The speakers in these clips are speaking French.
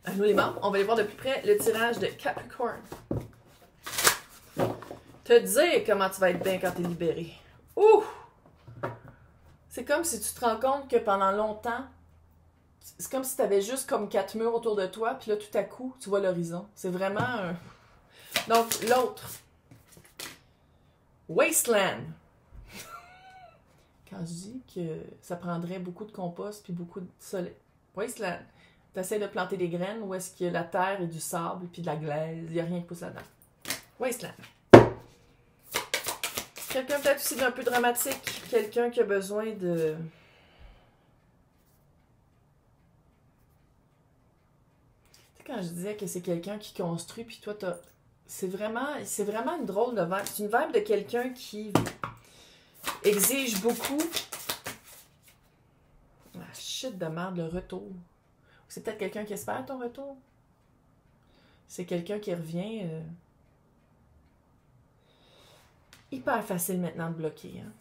À nous les membres, on va aller voir de plus près le tirage de Capricorn. Te dire comment tu vas être bien quand tu es libéré. Ouh! C'est comme si tu te rends compte que pendant longtemps, c'est comme si tu avais juste comme 4 murs autour de toi, puis là, tout à coup, tu vois l'horizon. C'est vraiment un... Donc, l'autre. Wasteland. Quand je dis que ça prendrait beaucoup de compost puis beaucoup de soleil. Wasteland. Tu essaies de planter des graines où est-ce que la terre et du sable puis de la glaise. Il n'y a rien qui pousse là-dedans. Wasteland. Quelqu'un peut-être aussi d'un peu dramatique. Quelqu'un qui a besoin de... Tu sais, quand je disais que c'est quelqu'un qui construit puis toi, t'as... C'est vraiment une drôle de vibe. C'est une vibe de quelqu'un qui exige beaucoup. Ah, shit de merde, le retour. C'est peut-être quelqu'un qui espère ton retour. C'est quelqu'un qui revient... Hyper facile maintenant de bloquer. Hein?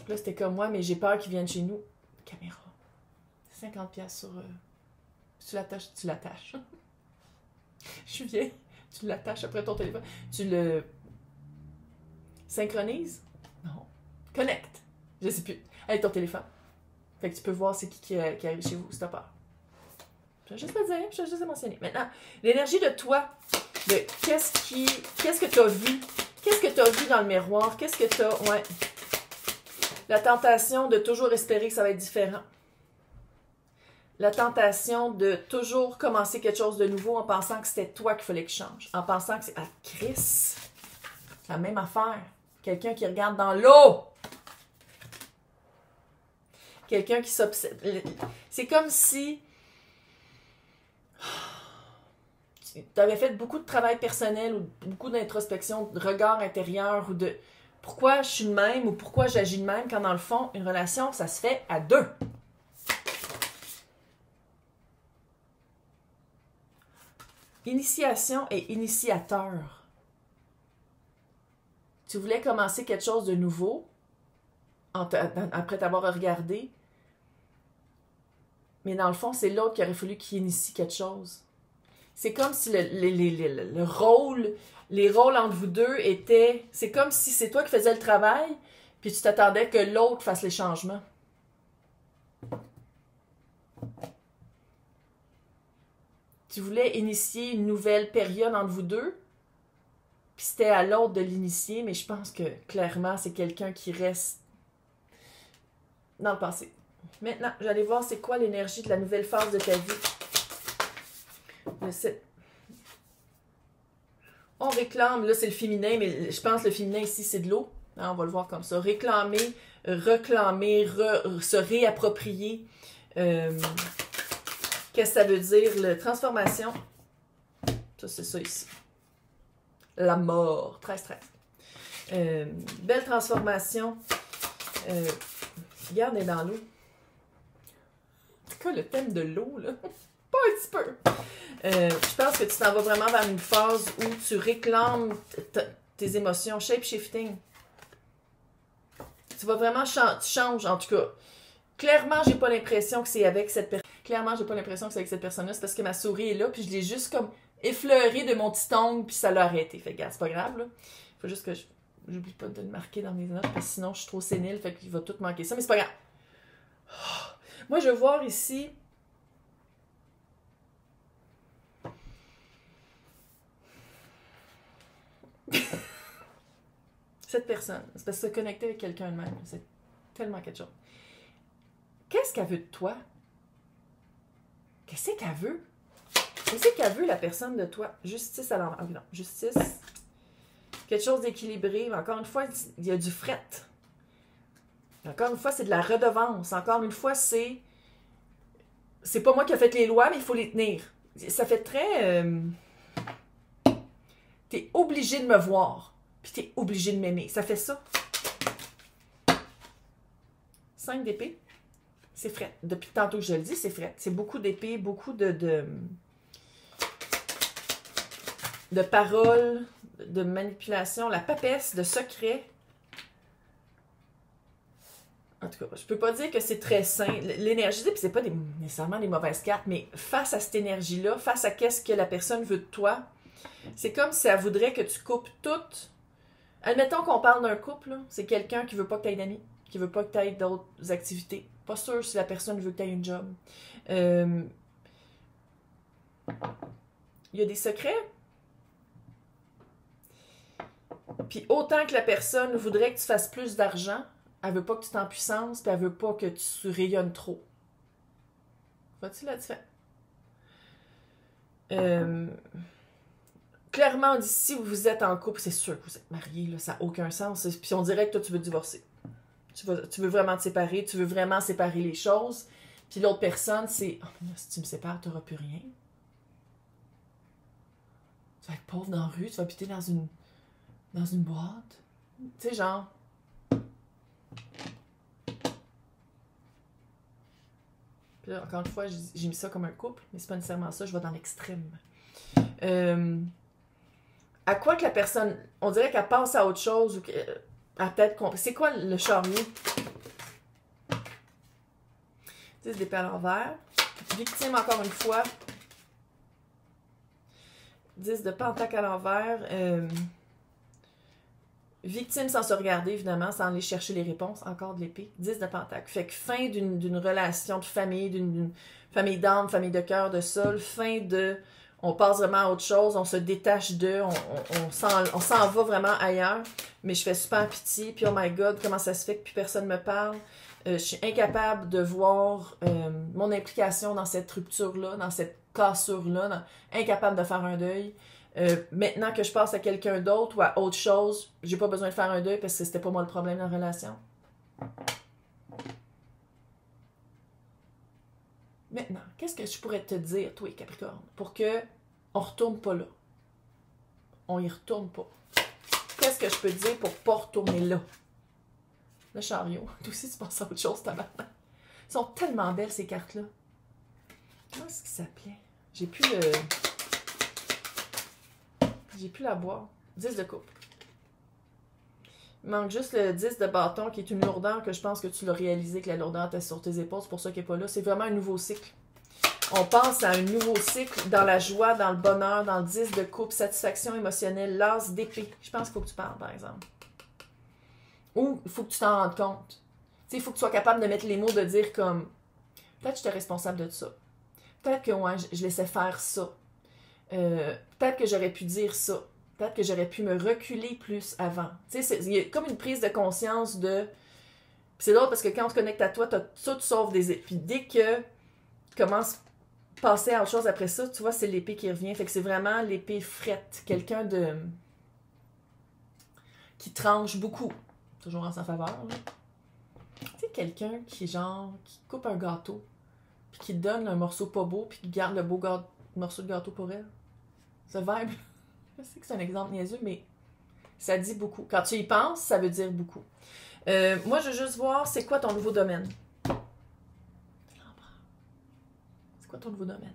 Là, c'était comme moi, mais j'ai peur qu'ils viennent chez nous. Caméra. 50$ sur... Si tu l'attaches, tu l'attaches. Je suis vieille. Tu l'attaches après ton téléphone. Tu le synchronises? Non. Connecte. Je sais plus. Avec ton téléphone. Fait que tu peux voir c'est qui arrive chez vous si t'as peur. Je vais juste le dire, je vais juste le mentionner. Maintenant, l'énergie de toi, de qu'est-ce que tu as vu? Qu'est-ce que tu as vu dans le miroir? Qu'est-ce que tu as... Ouais. La tentation de toujours espérer que ça va être différent. La tentation de toujours commencer quelque chose de nouveau en pensant que c'était toi qu'il fallait que je change. En pensant que c'est... Ah, Chris! La même affaire. Quelqu'un qui regarde dans l'eau. Quelqu'un qui s'obsède. C'est comme si... tu avais fait beaucoup de travail personnel ou beaucoup d'introspection, de regard intérieur ou de pourquoi je suis de même ou pourquoi j'agis de même quand dans le fond, une relation, ça se fait à deux. Initiation et initiateur. Tu voulais commencer quelque chose de nouveau après t'avoir regardé, mais dans le fond, c'est l'autre qui aurait fallu qu'il initie quelque chose. C'est comme si le rôle, les rôles entre vous deux étaient... C'est comme si c'est toi qui faisais le travail, puis tu t'attendais que l'autre fasse les changements. Tu voulais initier une nouvelle période entre vous deux, puis c'était à l'autre de l'initier, mais je pense que clairement, c'est quelqu'un qui reste dans le passé. Maintenant, j'allais voir c'est quoi l'énergie de la nouvelle phase de ta vie. On réclame, là c'est le féminin, mais je pense que le féminin ici c'est de l'eau. Hein, on va le voir comme ça. Réclamer, reclamer, se réapproprier. Qu'est-ce que ça veut dire? La transformation. Ça c'est ça ici. La mort. 13-13. Belle transformation. Regarde, elle est dans l'eau. C'est quoi le thème de l'eau là? Pas un petit peu. Je pense que tu t'en vas vraiment vers une phase où tu réclames tes émotions, shape-shifting. Tu vas vraiment changer, en tout cas. Clairement, j'ai pas l'impression que c'est avec cette personne. Clairement, j'ai pas l'impression que c'est avec cette personne-là. C'est parce que ma souris est là, puis je l'ai juste comme effleuré de mon petit ongle, puis ça l'a arrêté. Fait que, regarde, c'est pas grave, là. Faut juste que j'oublie pas de le marquer dans mes notes, parce que sinon, je suis trop sénile, fait qu'il va tout manquer ça, mais c'est pas grave. Moi, je vais voir ici... Cette personne, c'est parce que se connecter avec quelqu'un de même, c'est tellement quelque chose. Qu'est-ce qu'elle veut de toi? Qu'est-ce qu'elle veut? Qu'est-ce qu'elle veut, la personne de toi? Justice à l'envers. Ah non, justice. Quelque chose d'équilibré. Mais encore une fois, il y a du fret. Encore une fois, c'est de la redevance. Encore une fois, c'est pas moi qui ai fait les lois, mais il faut les tenir. Ça fait très... T'es obligé de me voir. Puis t'es obligé de m'aimer. Ça fait ça. 5 d'épée. C'est fret. Depuis tantôt que je le dis, c'est fret. C'est beaucoup d'épée, beaucoup de paroles, de manipulation, la papesse, de secret. En tout cas, je peux pas dire que c'est très sain. L'énergie, puis c'est pas nécessairement des mauvaises cartes, mais face à cette énergie-là, face à qu'est-ce que la personne veut de toi, c'est comme si elle voudrait que tu coupes tout. Admettons qu'on parle d'un couple, c'est quelqu'un qui veut pas que tu aies d'amis, qui veut pas que tu aies d'autres activités. Pas sûr si la personne veut que tu aies une job. Il y a des secrets. Puis autant que la personne voudrait que tu fasses plus d'argent, elle veut pas que tu t'en puissances, puis elle veut pas que tu rayonnes trop. Vois-tu la différence? Clairement, on dit si vous êtes en couple, c'est sûr que vous êtes mariés, là, ça n'a aucun sens. Puis on dirait que toi, tu veux divorcer. Tu veux vraiment te séparer, tu veux vraiment séparer les choses. Puis l'autre personne, c'est si tu me sépares, tu n'auras plus rien. Tu vas être pauvre dans la rue, tu vas habiter dans une boîte. Tu sais, genre. Puis là, encore une fois, j'ai mis ça comme un couple, mais c'est pas nécessairement ça, je vais dans l'extrême. À quoi que la personne, on dirait qu'elle pense à autre chose ou qu'elle a peut-être. C'est quoi le chariot? 10 d'épée à l'envers. Victime, encore une fois. 10 de pentacle à l'envers. Victime sans se regarder, évidemment, sans aller chercher les réponses. Encore de l'épée. 10 de pentacle. Fait que fin d'une relation de famille, d'une famille d'âme, famille de cœur, de sol. Fin de... On passe vraiment à autre chose, on se détache d'eux, on s'en va vraiment ailleurs. Mais je fais super pitié. Puis, oh my God, comment ça se fait que plus personne me parle? Je suis incapable de voir mon implication dans cette rupture-là, dans cette cassure-là. Incapable de faire un deuil. Maintenant que je passe à quelqu'un d'autre ou à autre chose, j'ai pas besoin de faire un deuil parce que c'était pas moi le problème dans la relation. Maintenant, qu'est-ce que je pourrais te dire, toi, Capricorne, pour que on retourne pas là? On y retourne pas. Qu'est-ce que je peux dire pour pas retourner là? Le chariot. Toi aussi, tu penses à autre chose, tabarnak. Ils sont tellement belles, ces cartes-là. Comment est-ce qu'il s'appelait? J'ai plus la boire. 10 de coupe. Il manque juste le 10 de bâton qui est une lourdeur que je pense que tu l'as réalisé que la lourdeur était sur tes épaules. C'est pour ça qu'elle n'est pas là. C'est vraiment un nouveau cycle. On pense à un nouveau cycle dans la joie, dans le bonheur, dans le 10 de coupe, satisfaction émotionnelle, l'as d'épée. Je pense qu'il faut que tu parles, par exemple. Ou il faut que tu t'en rendes compte. Tu sais, il faut que tu sois capable de mettre les mots, de dire comme peut-être que j'étais responsable de ça. Peut-être que ouais, je laissais faire ça. Peut-être que j'aurais pu dire ça. Peut-être que j'aurais pu me reculer plus avant. Tu sais, il y a comme une prise de conscience de... Puis c'est drôle parce que quand on te connecte à toi, ça, tu sauves des... Puis dès que tu commences à passer à autre chose après ça, tu vois, c'est l'épée qui revient. Fait que c'est vraiment l'épée frette. Quelqu'un de... qui tranche beaucoup. Toujours en sa faveur, là. Tu sais, quelqu'un qui, genre, qui coupe un gâteau, puis qui donne un morceau pas beau, puis qui garde le beau morceau de gâteau pour elle. Ce vibe... Je sais que c'est un exemple niaiseux, mais ça dit beaucoup. Quand tu y penses, ça veut dire beaucoup. Moi, je veux juste voir, c'est quoi ton nouveau domaine? C'est quoi ton nouveau domaine?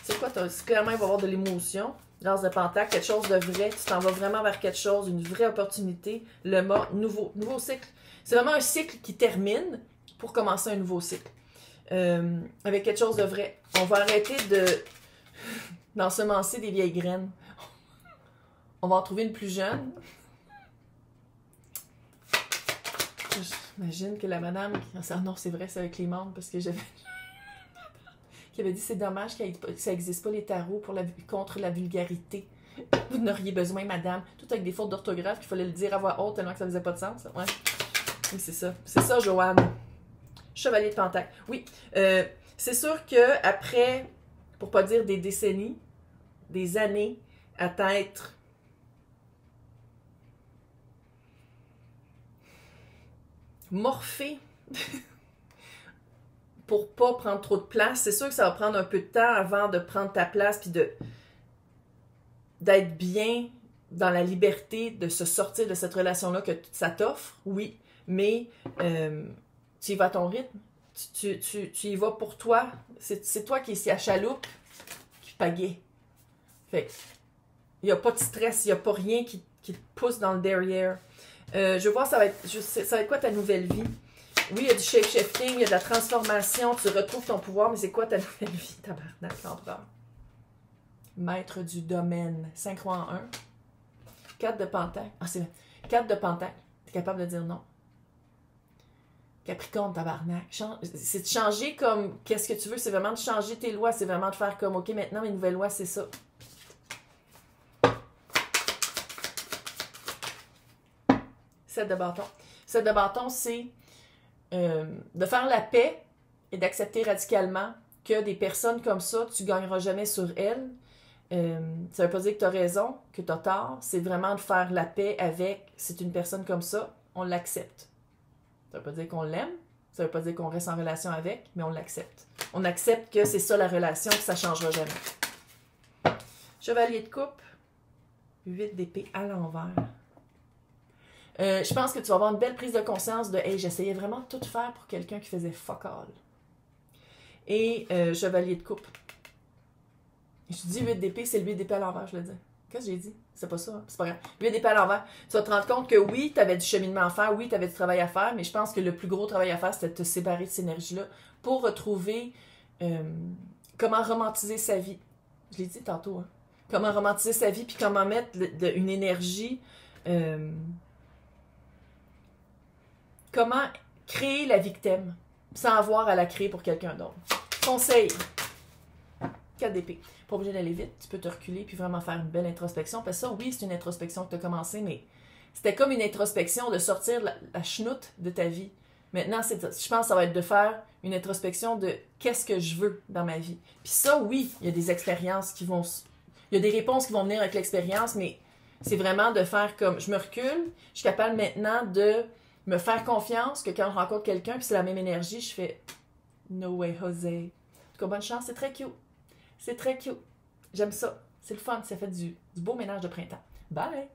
C'est quoi? Clairement, il va y avoir de l'émotion. L'as de pentacle, quelque chose de vrai. Tu t'en vas vraiment vers quelque chose, une vraie opportunité. Le mot nouveau cycle. C'est vraiment un cycle qui termine pour commencer un nouveau cycle. Avec quelque chose de vrai. On va arrêter d'ensemencer des vieilles graines. On va en trouver une plus jeune. J'imagine que la madame... Non, c'est vrai, c'est avec les membres, parce que j'avais... qui avait dit, c'est dommage que ça n'existe pas les tarots contre la vulgarité. Vous n'auriez besoin, madame. Tout avec des fautes d'orthographe qu'il fallait le dire à voix haute tellement que ça faisait pas de sens. Ouais. Oui, c'est ça. C'est ça, Joanne. Chevalier de Pentacle. Oui. C'est sûr que après, pour pas dire des décennies, des années à t'être morphé pour pas prendre trop de place. C'est sûr que ça va prendre un peu de temps avant de prendre ta place puis d'être bien dans la liberté de se sortir de cette relation-là que ça t'offre, oui, mais tu y vas à ton rythme. Tu y vas pour toi. C'est toi qui es ici à chaloupe qui pagaie. Fait il n'y a pas de stress, il n'y a pas rien qui te pousse dans le derrière. Je veux voir, ça va être quoi ta nouvelle vie? Oui, il y a du shape-shifting, il y a de la transformation, tu retrouves ton pouvoir, mais c'est quoi ta nouvelle vie, tabarnak, l'empereur? Maître du domaine, 5 rois en 1. 4 de pentacle. Ah, c'est 4 de pentacle. T'es capable de dire non. Capricorne, tabarnak. C'est de changer comme qu'est-ce que tu veux, c'est vraiment de changer tes lois, c'est vraiment de faire comme, ok, maintenant mes nouvelles lois, c'est ça. 7 de bâton. 7 de bâton, c'est de faire la paix et d'accepter radicalement que des personnes comme ça, tu ne gagneras jamais sur elles. Ça ne veut pas dire que tu as raison, que tu as tort. C'est vraiment de faire la paix avec, c'est une personne comme ça, on l'accepte. Ça ne veut pas dire qu'on l'aime, ça ne veut pas dire qu'on reste en relation avec, mais on l'accepte. On accepte que c'est ça la relation, que ça ne changera jamais. Chevalier de coupe, 8 d'épée à l'envers. Je pense que tu vas avoir une belle prise de conscience de « Hey, j'essayais vraiment de tout faire pour quelqu'un qui faisait fuck all. » Et chevalier de coupe. Je te dis 8 d'épée, c'est le 8 d'épée à l'envers, je le dis. Qu'est-ce que j'ai dit? C'est pas ça, hein? C'est pas grave. 8 d'épée à l'envers. Tu vas te rendre compte que oui, tu avais du cheminement à faire, oui, tu avais du travail à faire, mais je pense que le plus gros travail à faire, c'était de te séparer de cette énergie-là pour retrouver comment romantiser sa vie. Je l'ai dit tantôt, hein? Comment romantiser sa vie, puis comment mettre une énergie... comment créer la victime sans avoir à la créer pour quelqu'un d'autre. Conseil. 4 d'épée. Pas obligé d'aller vite. Tu peux te reculer puis vraiment faire une belle introspection. Parce que ça, oui, c'est une introspection que tu as commencé, mais c'était comme une introspection de sortir la chenoute de ta vie. Maintenant, je pense que ça va être de faire une introspection de qu'est-ce que je veux dans ma vie. Puis ça, oui, il y a des expériences qui vont... Il y a des réponses qui vont venir avec l'expérience, mais c'est vraiment de faire comme... Je me recule, je suis capable maintenant de... me faire confiance que quand je rencontre quelqu'un puis c'est la même énergie, je fais no way, Jose. En tout cas, bonne chance, c'est très cute. C'est très cute. J'aime ça. C'est le fun, ça fait du beau ménage de printemps. Bye!